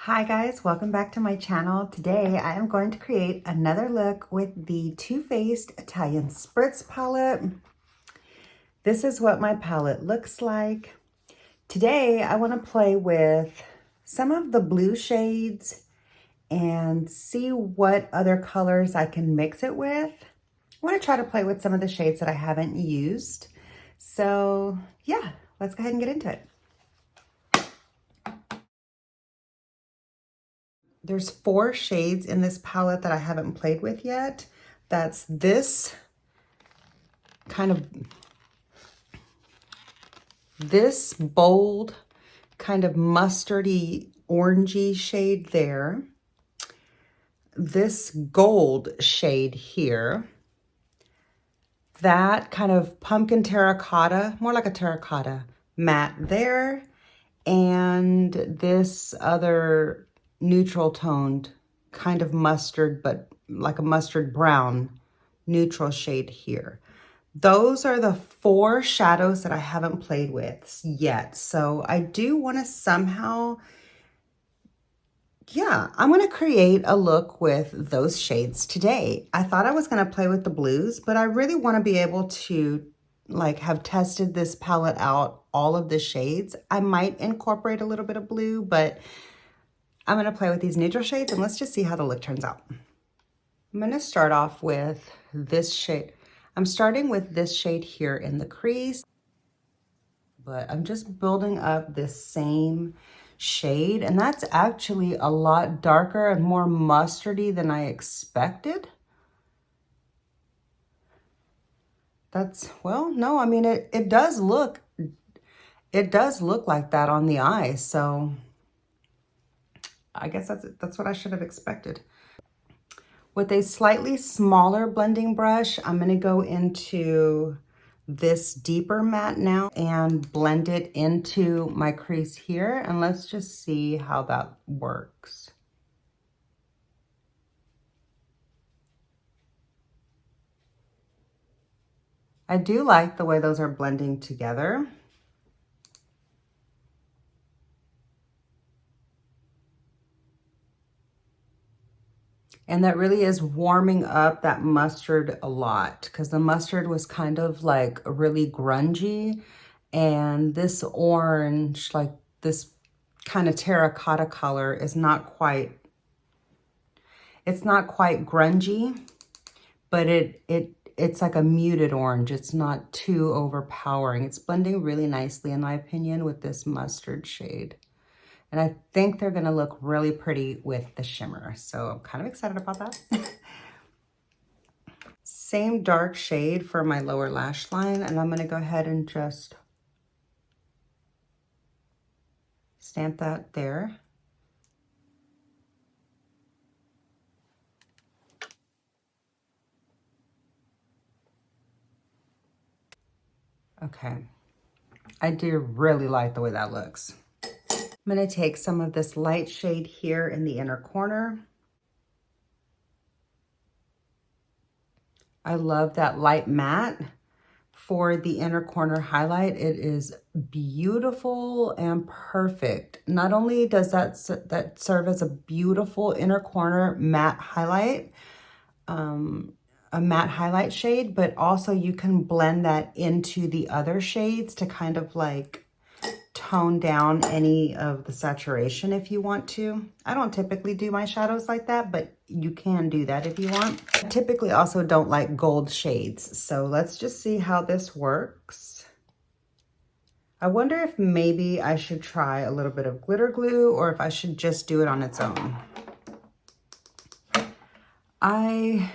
Hi guys, welcome back to my channel. Today I am going to create another look with the Too Faced Italian Spritz palette. This is what my palette looks like. Today I want to play with some of the blue shades and see what other colors I can mix it with. I want to try to play with some of the shades that I haven't used. So yeah, let's go ahead and get into it. There's 4 shades in this palette that I haven't played with yet. That's this bold kind of mustardy orangey shade there. This gold shade here. That kind of pumpkin terracotta, more like a terracotta matte there. And this other neutral toned kind of mustard, but like a mustard brown neutral shade here. Those are the 4 shadows that I haven't played with yet. So I do want to somehow, I'm going to create a look with those shades today. I thought I was going to play with the blues, but I really want to be able to have tested this palette out, all of the shades. I might incorporate a little bit of blue, but I'm going to play with these neutral shades and let's just see how the look turns out. I'm going to start off with this shade. I'm starting with this shade here in the crease, but I'm just building up this same shade, and that's actually a lot darker and more mustardy than I expected. Well, no, I mean, it does look like that on the eye, so I guess that's what I should have expected. With a slightly smaller blending brush, I'm going to go into this deeper matte now and blend it into my crease here. And let's just see how that works. I do like the way those are blending together. And that really is warming up that mustard a lot, because the mustard was kind of like really grungy. And this orange, like this kind of terracotta color, is not quite, it's not quite grungy, but it's like a muted orange. It's not too overpowering. It's blending really nicely, in my opinion, with this mustard shade. And I think they're gonna look really pretty with the shimmer. So I'm kind of excited about that. Same dark shade for my lower lash line. And I'm gonna go ahead and just stamp that there. Okay, I do really like the way that looks. I'm gonna take some of this light shade here in the inner corner. I love that light matte for the inner corner highlight. It is beautiful and perfect. Not only does that serve as a beautiful inner corner matte highlight, a matte highlight shade, but also you can blend that into the other shades to kind of like tone down any of the saturation if you want to. I don't typically do my shadows like that, but you can do that if you want. I typically also don't like gold shades, so let's just see how this works. I wonder if maybe I should try a little bit of glitter glue or if I should just do it on its own. I'm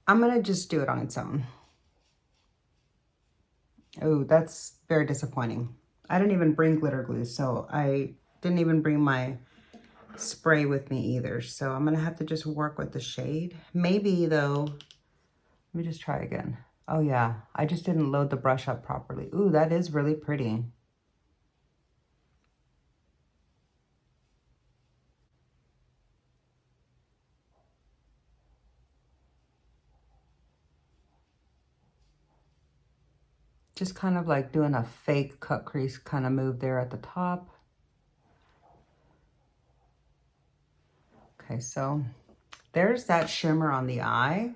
gonna just do it on its own. Oh, that's very disappointing. I didn't even bring glitter glue, so I didn't even bring my spray with me either. So I'm gonna have to just work with the shade. Maybe though, let me just try again. Oh yeah, I just didn't load the brush up properly. Ooh, that is really pretty. Just kind of like doing a fake cut crease kind of move there at the top. Okay, so there's that shimmer on the eye.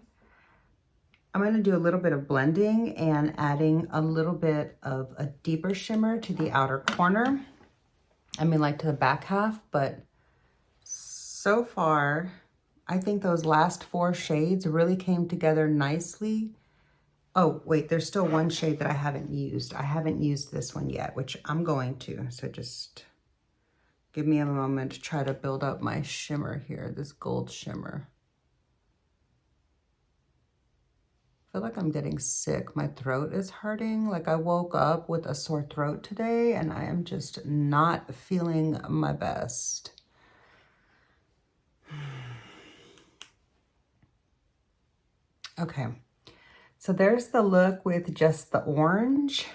I'm going to do a little bit of blending and adding a little bit of a deeper shimmer to the outer corner. I mean, like to the back half, but so far, I think those last 4 shades really came together nicely. Oh, wait, there's still one shade that I haven't used. I haven't used this one yet, which I'm going to. So just give me a moment to try to build up my shimmer here, this gold shimmer. I feel like I'm getting sick. My throat is hurting. Like I woke up with a sore throat today and I am just not feeling my best. Okay, so there's the look with just the orange.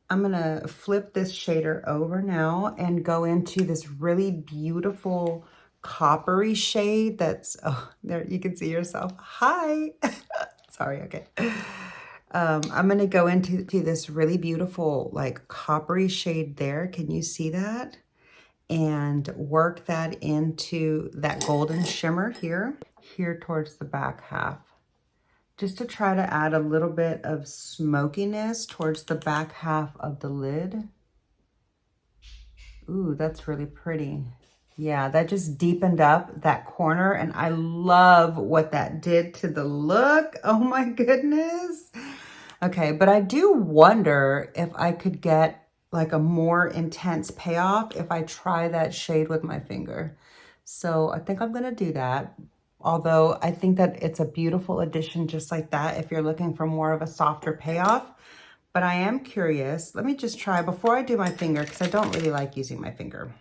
I'm gonna flip this shader over now and go into this really beautiful coppery shade that's, oh, there you can see yourself. Hi. Sorry, okay. I'm gonna go into this really beautiful like coppery shade there. Can you see that? And work that into that golden shimmer here towards the back half. Just to try to add a little bit of smokiness towards the back half of the lid. Ooh, that's really pretty. Yeah, that just deepened up that corner and I love what that did to the look. Oh my goodness. Okay, but I do wonder if I could get like a more intense payoff if I try that shade with my finger. So I think I'm gonna do that. Although I think that it's a beautiful addition just like that if you're looking for more of a softer payoff. But I am curious. Let me just try before I do my finger because I don't really like using my finger.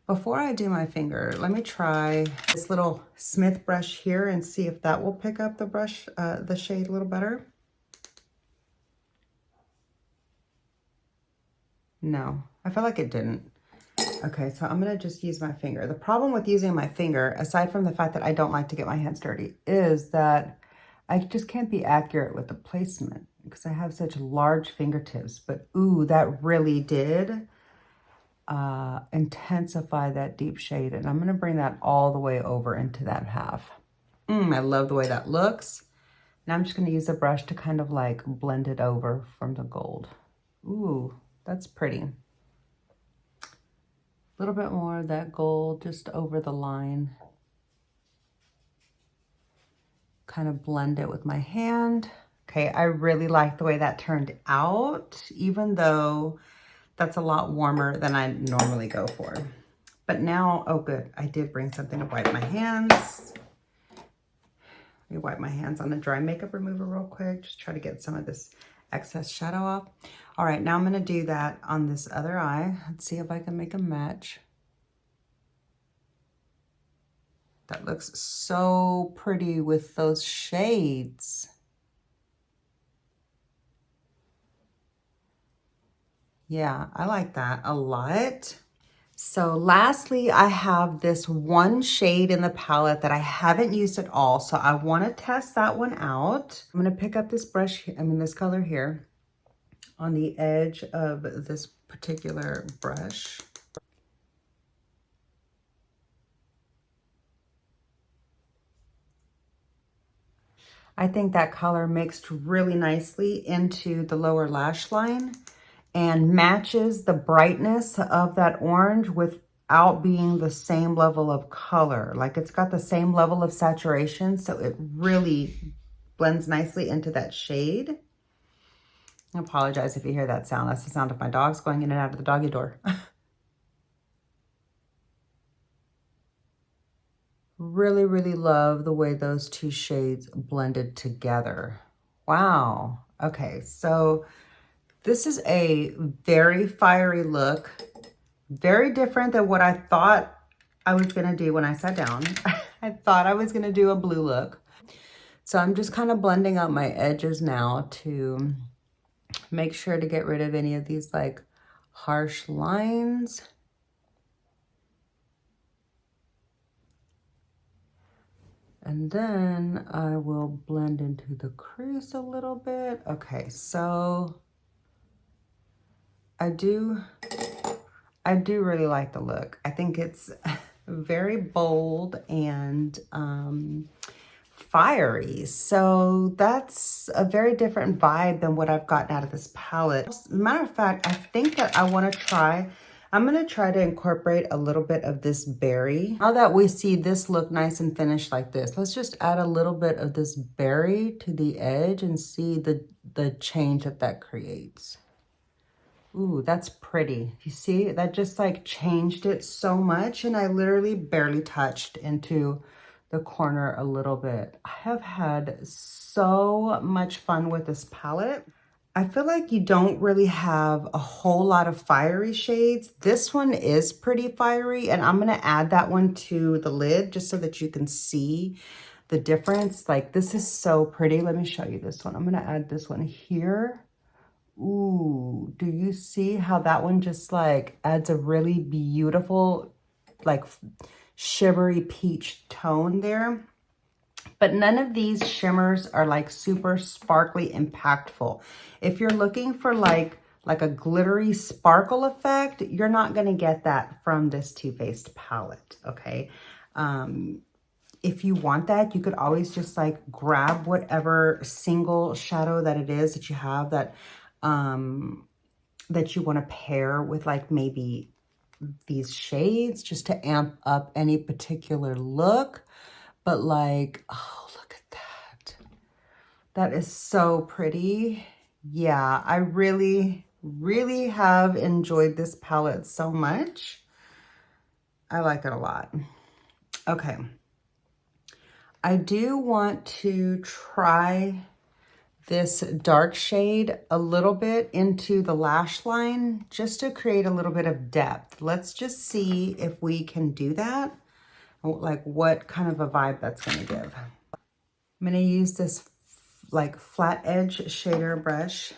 Before I do my finger, let me try this little Smith brush here and see if that will pick up the brush, the shade a little better. No, I feel like it didn't. Okay, so I'm gonna just use my finger. The problem with using my finger, aside from the fact that I don't like to get my hands dirty, is that I just can't be accurate with the placement because I have such large fingertips. But ooh, that really did intensify that deep shade. And I'm gonna bring that all the way over into that half. I love the way that looks. Now I'm just gonna use a brush to kind of like blend it over from the gold. Ooh, that's pretty. A little bit more of that gold just over the line. Kind of blend it with my hand. Okay, I really like the way that turned out, even though that's a lot warmer than I normally go for. But now, oh good, I did bring something to wipe my hands. Let me wipe my hands on a dry makeup remover real quick. Just try to get some of this excess shadow off. All right, now I'm gonna do that on this other eye. Let's see if I can make a match. That looks so pretty with those shades. Yeah, I like that a lot. So lastly, I have this one shade in the palette that I haven't used at all. So I want to test that one out. I'm going to pick up this brush, this color here on the edge of this particular brush. I think that color mixed really nicely into the lower lash line and matches the brightness of that orange without being the same level of color. Like it's got the same level of saturation, so it really blends nicely into that shade. I apologize if you hear that sound. That's the sound of my dogs going in and out of the doggy door. Really, really love the way those two shades blended together. Wow. Okay, so this is a very fiery look, very different than what I thought I was gonna do when I sat down. I thought I was gonna do a blue look. So I'm just kind of blending out my edges now to make sure to get rid of any of these like harsh lines. And then I will blend into the crease a little bit. Okay, so I do really like the look. I think it's very bold and fiery. So that's a very different vibe than what I've gotten out of this palette. Matter of fact, I think that I'm gonna try to incorporate a little bit of this berry. Now that we see this look nice and finished like this, let's just add a little bit of this berry to the edge and see the change that creates. Ooh, that's pretty. You see, that just like changed it so much, and I literally barely touched into the corner a little bit. I have had so much fun with this palette. I feel like you don't really have a whole lot of fiery shades. This one is pretty fiery, and I'm gonna add that one to the lid just so that you can see the difference. Like, this is so pretty. Let me show you this one. I'm gonna add this one here. Ooh, do you see how that one just like adds a really beautiful, like shimmery peach tone there? But none of these shimmers are like super sparkly impactful. If you're looking for like a glittery sparkle effect, you're not gonna get that from this Too Faced palette, okay? If you want that, you could always just like grab whatever single shadow that it is that you have that that you want to pair with like maybe these shades just to amp up any particular look. But like, oh, look at that. That is so pretty. Yeah, I really, really have enjoyed this palette so much. I like it a lot. Okay. I do want to try this dark shade a little bit into the lash line just to create a little bit of depth. Let's just see if we can do that, like what kind of a vibe that's going to give. I'm going to use this like flat edge shader brush.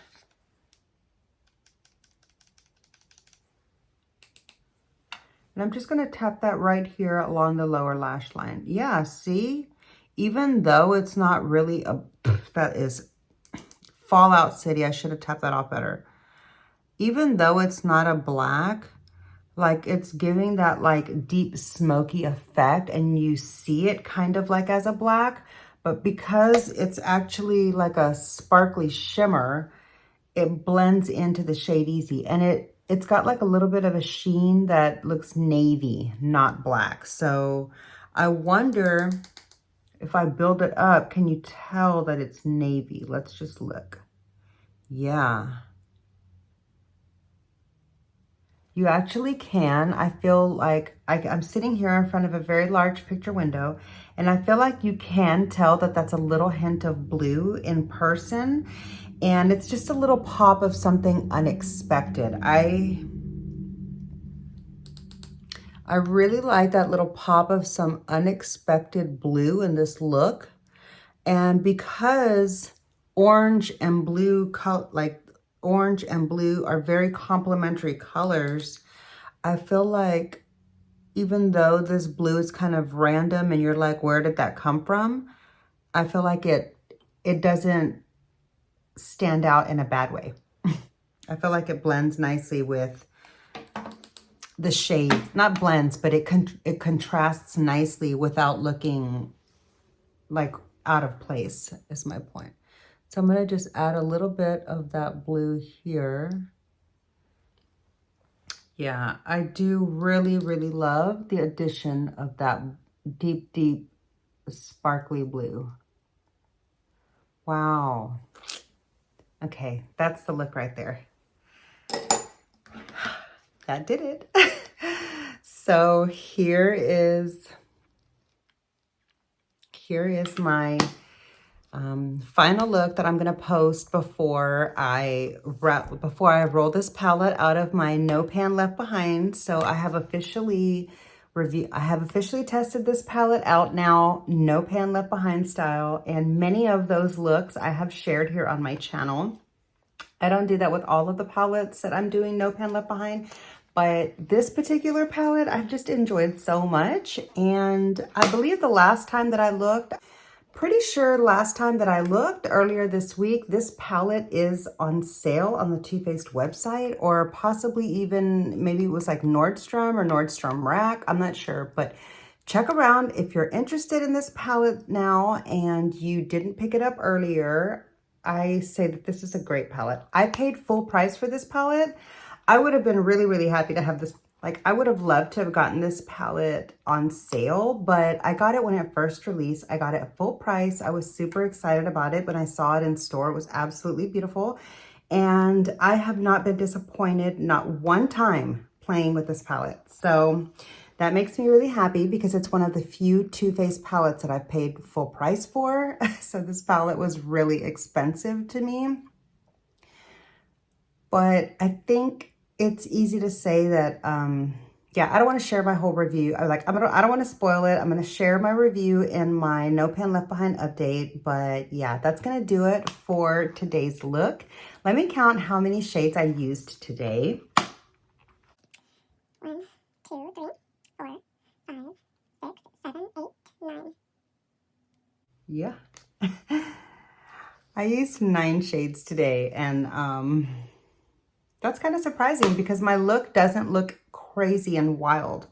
And I'm just going to tap that right here along the lower lash line. Yeah, see? Even though it's not really a, that is Fallout City, I should have tapped that off better. Even though it's not a black, like it's giving that like deep smoky effect, and you see it kind of like as a black, but because it's actually like a sparkly shimmer, it blends into the shade easy. And it's got like a little bit of a sheen that looks navy, not black. So I wonder if I build it up, can you tell that it's navy? Let's just look. Yeah. You actually can. I feel like I'm sitting here in front of a very large picture window, and I feel like you can tell that that's a little hint of blue in person, and it's just a little pop of something unexpected. I really like that little pop of some unexpected blue in this look. And because orange and blue, like orange and blue are very complementary colors, I feel like even though this blue is kind of random and you're like, where did that come from? I feel like it doesn't stand out in a bad way. I feel like it blends nicely with the shades. Not blends, but it contrasts nicely without looking like out of place, is my point. So I'm going to just add a little bit of that blue here. Yeah, I do really, really love the addition of that deep, deep, sparkly blue. Wow. Okay, that's the look right there. That did it. So here is my final look that I'm going to post before I roll this palette out of my No Pan Left Behind. So I have officially tested this palette out now, No Pan Left Behind style, and many of those looks I have shared here on my channel. I don't do that with all of the palettes that I'm doing No Pan Left Behind, but this particular palette I've just enjoyed so much. And I believe the last time that I looked, pretty sure last time that I looked earlier this week, this palette is on sale on the Too Faced website, or possibly even maybe it was like Nordstrom or Nordstrom Rack. I'm not sure, but check around if you're interested in this palette now and you didn't pick it up earlier. I say that this is a great palette. I paid full price for this palette. I would have been really, really happy to have this. Like, I would have loved to have gotten this palette on sale, but I got it when it first released. I got it at full price. I was super excited about it when I saw it in store. It was absolutely beautiful. And I have not been disappointed, not one time, playing with this palette. So that makes me really happy because it's one of the few Too Faced palettes that I've paid full price for. So this palette was really expensive to me. But I think it's easy to say that, yeah, I don't want to share my whole review. I don't want to spoil it. I'm going to share my review in my No Pan Left Behind update. But yeah, that's going to do it for today's look. Let me count how many shades I used today. 1, 2, 3, 4, 5, 6, 7, 8, 9. Yeah. I used 9 shades today, and that's kind of surprising because my look doesn't look crazy and wild.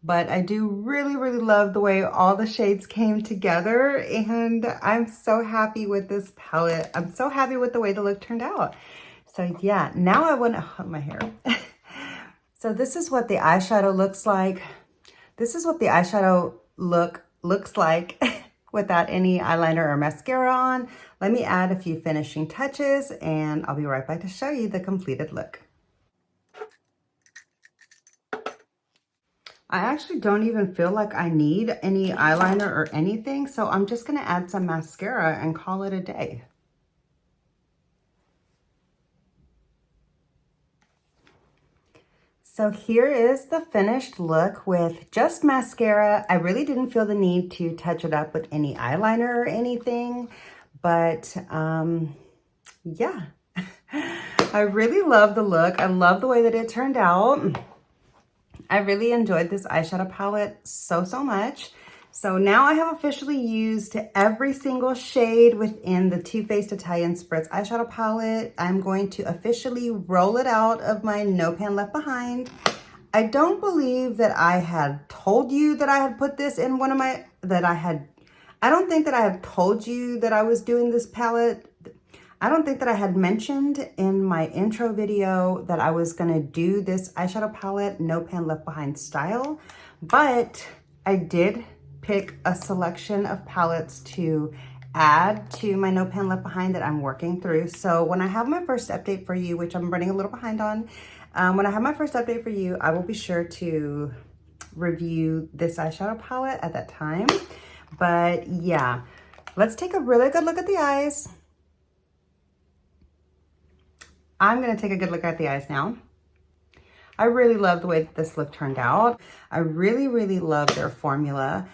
But I do really, really love the way all the shades came together, and I'm so happy with this palette. I'm so happy with the way the look turned out. So yeah, now I want to hold my hair. So this is what the eyeshadow looks like. This is what the eyeshadow look looks like without any eyeliner or mascara on. Let me add a few finishing touches and I'll be right back to show you the completed look. I actually don't even feel like I need any eyeliner or anything, so I'm just gonna add some mascara and call it a day. So here is the finished look with just mascara. I really didn't feel the need to touch it up with any eyeliner or anything, but yeah. I really love the look. I love the way that it turned out. I really enjoyed this eyeshadow palette so much. So now I have officially used every single shade within the Too Faced Italian Spritz eyeshadow palette. I'm going to officially roll it out of my No Pan Left Behind. I don't believe that I had told you that I had put this in one of my, I don't think that I have told you that I was doing this palette. I don't think that I had mentioned in my intro video that I was gonna do this eyeshadow palette No Pan Left Behind style, but I did pick a selection of palettes to add to my No Pan Left Behind that I'm working through. So when I have my first update for you, which I'm running a little behind on, when I have my first update for you, I will be sure to review this eyeshadow palette at that time. But yeah, let's take a really good look at the eyes. I'm gonna take a good look at the eyes now. I really love the way that this look turned out. I really, really love their formula.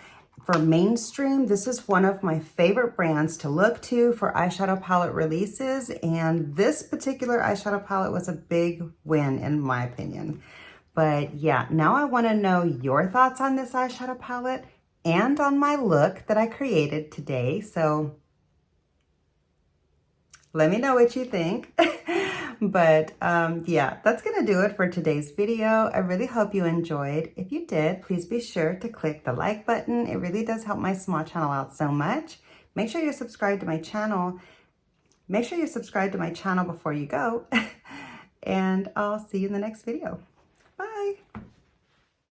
For mainstream, this is one of my favorite brands to look to for eyeshadow palette releases, and this particular eyeshadow palette was a big win in my opinion. But yeah, now I wanna know your thoughts on this eyeshadow palette and on my look that I created today. So let me know what you think. But yeah, that's gonna do it for today's video. I really hope you enjoyed. If you did, please be sure to click the like button. It really does help my small channel out so much. Make sure you're subscribed to my channel. Make sure you're subscribed to my channel before you go. And I'll see you in the next video.